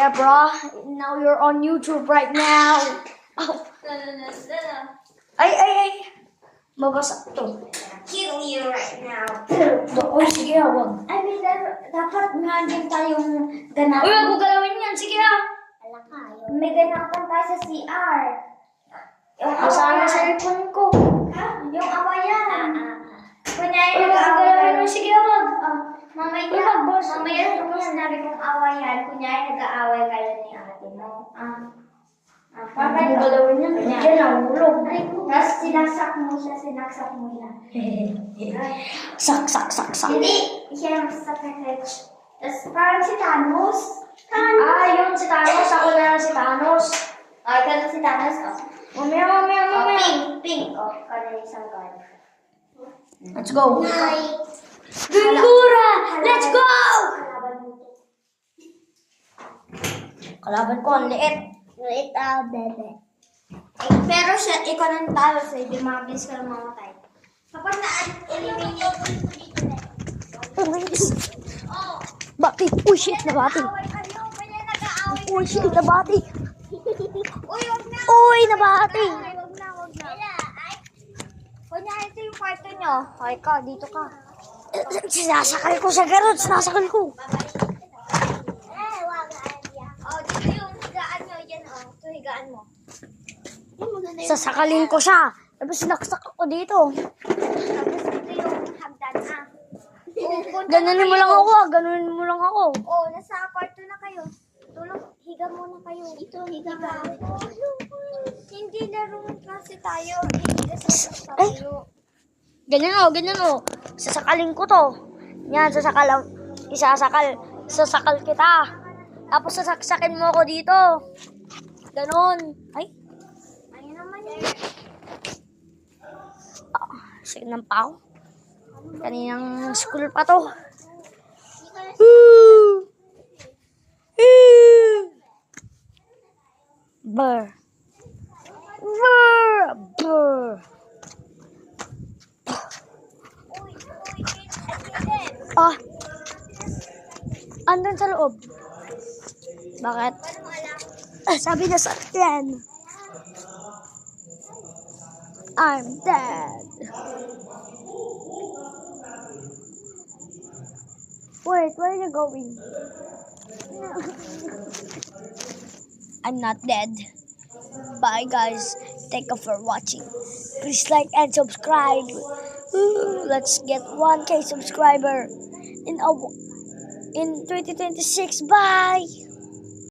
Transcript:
Yeah, bro. Now you're on YouTube right now. Oh. Ay. Mabasa to. Kill you right now. Oy, sige ha, wag. I mean, dapat nga din tayong ganapan. Uy, wag ko galawin yan. Sige ha. May ganapan tayo sa CR. Yung Masama sa cellphone ko. Ha? Yung awayan. Kunyari, Uy, wag ko galawin yan. Sige ha, wag. Mamaya, Uy, wag, boss. mamaya kung sinabi kong awayan, kunyari nag-aaway kayo ni ate mo. Wag ko galawin yan. Yan, nahulog. Tapos sinaksak mo yan. Sak. Hindi, siya yung sakit. Tapos parang si Thanos. Yun, si Thanos. Ako na si Thanos. Ikaw na si Thanos. Mamaya. Pink. Kaya isang guard. Let's go. Hi. Gungura! Let's go! Kalaban ko, ang liit. Wait, bebe. Pero siya, ikaw nang talo sa'yo, di mabilis ka lang mamatay. Kapag na-eliminate ko dito na. Bati. Uy, shit na bati. Uy, shit na bati. Uy, wag na. Uy, nabati. Wag na. Kunyari, ito yung kwarto nyo. Ay ka, dito ka. Sinasakal ko sa garot. Sinasakal ko. Wag. Dito yung higaan nyo. Yan, ito higaan mo. Sasakalin ko siya. Tapos sinaksak ako dito. Tapos ito yung hagdan, Ganunin mo lang ako. Ganunin mo lang ako. Nasa kwarto na kayo. Tulog, higa muna kayo. Ito, higa ka. Hindi laruan kasi tayo. Higa sa tayo. Ganyan o. Sasakalin ko to. Yan, sasakal kita. Tapos sasaksakin mo ako dito. Ganon. Ay, Ayun naman yun. sige ng pao. Kaninang school pa to. Brr. Andun sa loob. Bakit? Sabi na sa akin. I'm dead. Wait, where are you going? I'm not dead. Bye guys. Thank you for watching. Please like and subscribe. Let's get 1K subscriber in 2026. Bye.